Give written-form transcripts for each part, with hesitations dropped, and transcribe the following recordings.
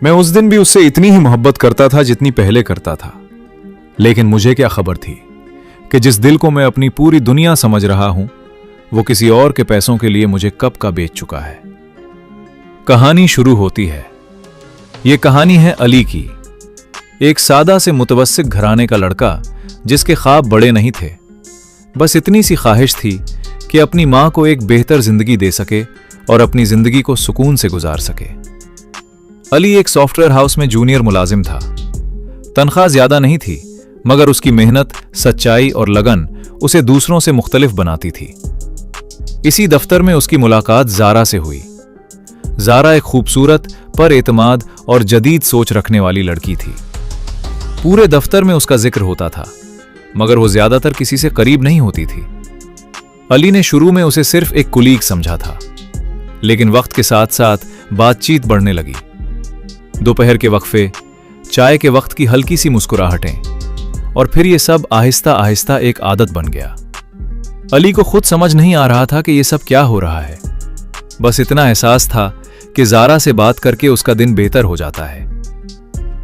मैं उस दिन भी उससे इतनी ही मोहब्बत करता था जितनी पहले करता था। लेकिन मुझे क्या खबर थी कि जिस दिल को मैं अपनी पूरी दुनिया समझ रहा हूं, वो किसी और के पैसों के लिए मुझे कब का बेच चुका है। कहानी शुरू होती है। ये कहानी है अली की, एक सादा से मुतवस्सित घराने का लड़का जिसके ख्वाब बड़े नहीं थे। बस इतनी सी ख्वाहिश थी कि अपनी मां को एक बेहतर जिंदगी दे सके और अपनी जिंदगी को सुकून से गुजार सके। अली एक सॉफ्टवेयर हाउस में जूनियर मुलाजिम था। तनख्वाह ज्यादा नहीं थी, मगर उसकी मेहनत, सच्चाई और लगन उसे दूसरों से मुख्तलिफ बनाती थी। इसी दफ्तर में उसकी मुलाकात ज़ारा से हुई। ज़ारा एक खूबसूरत, पर एतमाद और जदीद सोच रखने वाली लड़की थी। पूरे दफ्तर में उसका जिक्र होता था, मगर वो ज्यादातर किसी से करीब नहीं होती थी। अली ने शुरू में उसे सिर्फ एक कुलीग समझा था, लेकिन वक्त के साथ साथ बातचीत बढ़ने लगी। दोपहर के वक्फे, चाय के वक्त की हल्की सी मुस्कुराहटें, और फिर ये सब आहिस्ता आहिस्ता एक आदत बन गया। अली को खुद समझ नहीं आ रहा था कि ये सब क्या हो रहा है। बस इतना एहसास था कि ज़ारा से बात करके उसका दिन बेहतर हो जाता है।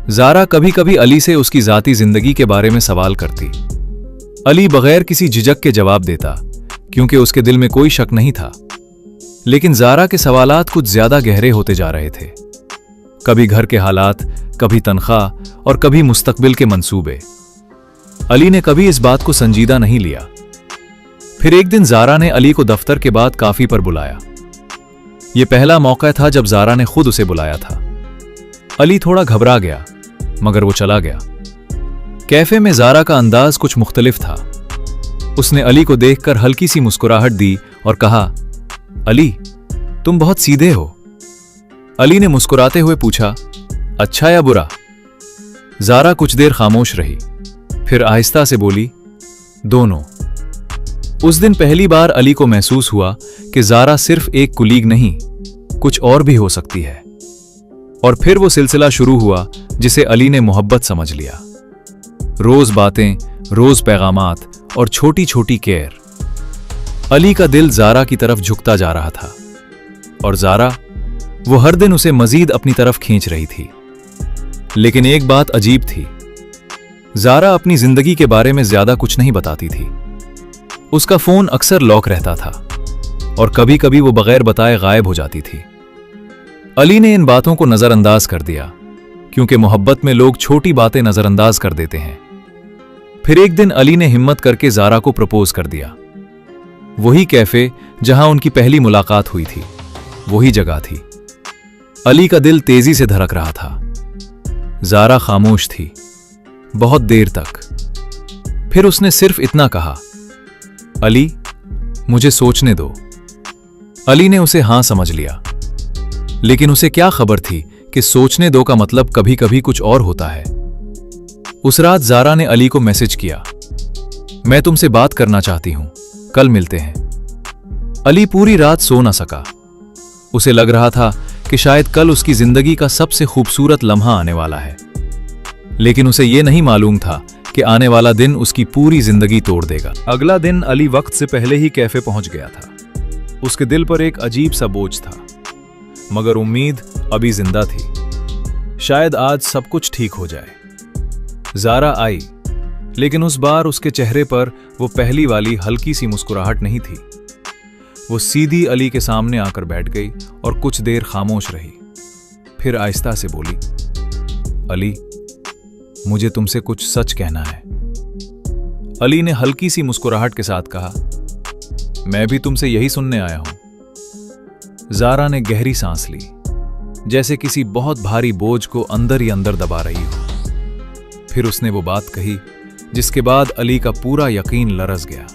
ज़ारा कभी कभी अली से उसकी ज़ाती जिंदगी के बारे में सवाल करती। अली बगैर किसी झिझक के जवाब देता, क्योंकि उसके दिल में कोई शक नहीं था। लेकिन ज़ारा के सवालात कुछ ज्यादा गहरे होते जा रहे थे। कभी घर के हालात, कभी तनख्वाह और कभी मुस्तकबिल के मंसूबे। अली ने कभी इस बात को संजीदा नहीं लिया। फिर एक दिन ज़ारा ने अली को दफ्तर के बाद काफी पर बुलाया। यह पहला मौका था जब ज़ारा ने खुद उसे बुलाया था। अली थोड़ा घबरा गया, मगर वो चला गया। कैफे में ज़ारा का अंदाज कुछ मुख्तलिफ था। उसने अली को देखकर हल्की सी मुस्कुराहट दी और कहा, अली, तुम बहुत सीधे हो। अली ने मुस्कुराते हुए पूछा, अच्छा या बुरा? ज़ारा कुछ देर खामोश रही, फिर आहिस्ता से बोली, दोनों। उस दिन पहली बार अली को महसूस हुआ कि ज़ारा सिर्फ एक कुलीग नहीं, कुछ और भी हो सकती है। और फिर वो सिलसिला शुरू हुआ जिसे अली ने मोहब्बत समझ लिया। रोज बातें, रोज पैगामात और छोटी छोटी केयर। अली का दिल ज़ारा की तरफ झुकता जा रहा था, और ज़ारा, वो हर दिन उसे मजीद अपनी तरफ खींच रही थी। लेकिन एक बात अजीब थी, ज़ारा अपनी जिंदगी के बारे में ज्यादा कुछ नहीं बताती थी। उसका फोन अक्सर लॉक रहता था, और कभी कभी वो बगैर बताए गायब हो जाती थी। अली ने इन बातों को नजरअंदाज कर दिया, क्योंकि मोहब्बत में लोग छोटी बातें नजरअंदाज कर देते हैं। फिर एक दिन अली ने हिम्मत करके ज़ारा को प्रपोज कर दिया। वही कैफे जहां उनकी पहली मुलाकात हुई थी, वही जगह थी। अली का दिल तेजी से धड़क रहा था। ज़ारा खामोश थी, बहुत देर तक। फिर उसने सिर्फ इतना कहा, अली, मुझे सोचने दो। अली ने उसे हां समझ लिया, लेकिन उसे क्या खबर थी कि सोचने दो का मतलब कभी कभी कुछ और होता है। उस रात ज़ारा ने अली को मैसेज किया, मैं तुमसे बात करना चाहती हूं, कल मिलते हैं। अली पूरी रात सो न सका। उसे लग रहा था कि शायद कल उसकी जिंदगी का सबसे खूबसूरत लम्हा आने वाला है। लेकिन उसे यह नहीं मालूम था कि आने वाला दिन उसकी पूरी जिंदगी तोड़ देगा। अगला दिन अली वक्त से पहले ही कैफे पहुंच गया था। उसके दिल पर एक अजीब सा बोझ था, मगर उम्मीद अभी जिंदा थी। शायद आज सब कुछ ठीक हो जाए। ज़ारा आई, लेकिन उस बार उसके चेहरे पर वो पहली वाली हल्की सी मुस्कुराहट नहीं थी। वो सीधी अली के सामने आकर बैठ गई और कुछ देर खामोश रही। फिर आहिस्ता से बोली, अली, मुझे तुमसे कुछ सच कहना है। अली ने हल्की सी मुस्कुराहट के साथ कहा, मैं भी तुमसे यही सुनने आया हूं। ज़ारा ने गहरी सांस ली, जैसे किसी बहुत भारी बोझ को अंदर ही अंदर दबा रही हो। फिर उसने वो बात कही जिसके बाद अली का पूरा यकीन लरस गया।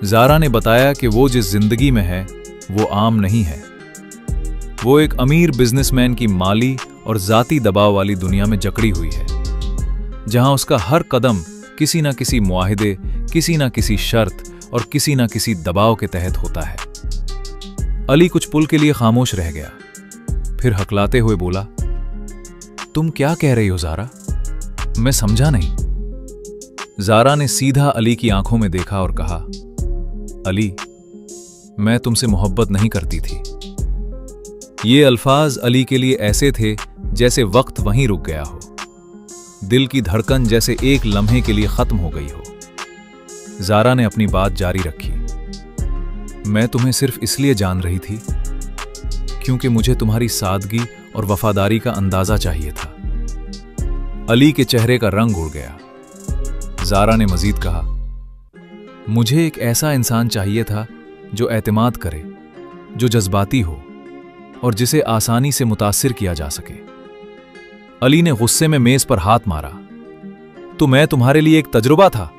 ज़ारा ने बताया कि वो जिस जिंदगी में है वो आम नहीं है। वो एक अमीर बिजनेसमैन की माली और जाती दबाव वाली दुनिया में जकड़ी हुई है, जहां उसका हर कदम किसी ना किसी मुआहिदे, किसी ना किसी शर्त और किसी ना किसी दबाव के तहत होता है। अली कुछ पुल के लिए खामोश रह गया, फिर हकलाते हुए बोला, तुम क्या कह रही हो ज़ारा? मैं समझा नहीं। ज़ारा ने सीधा अली की आंखों में देखा और कहा, अली, मैं तुमसे मोहब्बत नहीं करती थी। ये अल्फाज अली के लिए ऐसे थे जैसे वक्त वहीं रुक गया हो, दिल की धड़कन जैसे एक लम्हे के लिए खत्म हो गई हो। ज़ारा ने अपनी बात जारी रखी। मैं तुम्हें सिर्फ इसलिए जान रही थी क्योंकि मुझे तुम्हारी सादगी और वफादारी का अंदाजा चाहिए था। अली के चेहरे का रंग उड़ गया। ज़ारा ने मजीद कहा, मुझे एक ऐसा इंसान चाहिए था जो एतमाद करे, जो जज्बाती हो और जिसे आसानी से मुतासिर किया जा सके। अली ने गुस्से में मेज पर हाथ मारा। तो मैं तुम्हारे लिए एक तजुर्बा था?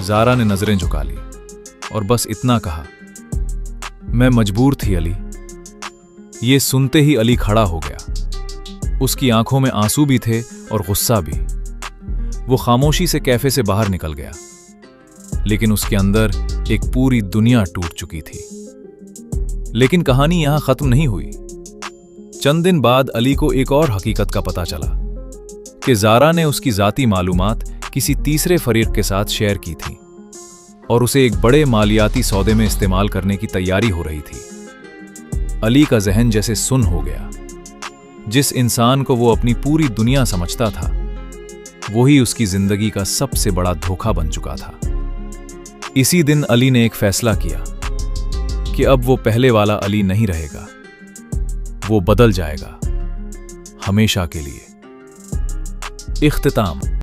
ज़ारा ने नजरें झुका ली और बस इतना कहा, मैं मजबूर थी अली। ये सुनते ही अली खड़ा हो गया। उसकी आंखों में आंसू भी थे और गुस्सा भी। वो खामोशी से कैफे से बाहर निकल गया, लेकिन उसके अंदर एक पूरी दुनिया टूट चुकी थी। लेकिन कहानी यहां खत्म नहीं हुई। चंद दिन बाद अली को एक और हकीकत का पता चला कि ज़ारा ने उसकी ज़ाती मालूमात किसी तीसरे फरीक के साथ शेयर की थी और उसे एक बड़े मालियाती सौदे में इस्तेमाल करने की तैयारी हो रही थी। अली का जहन जैसे सुन हो गया। जिस इंसान को वो अपनी पूरी दुनिया समझता था, वही उसकी जिंदगी का सबसे बड़ा धोखा बन चुका था। इसी दिन अली ने एक फैसला किया कि अब वो पहले वाला अली नहीं रहेगा। वो बदल जाएगा, हमेशा के लिए। इख्तिताम।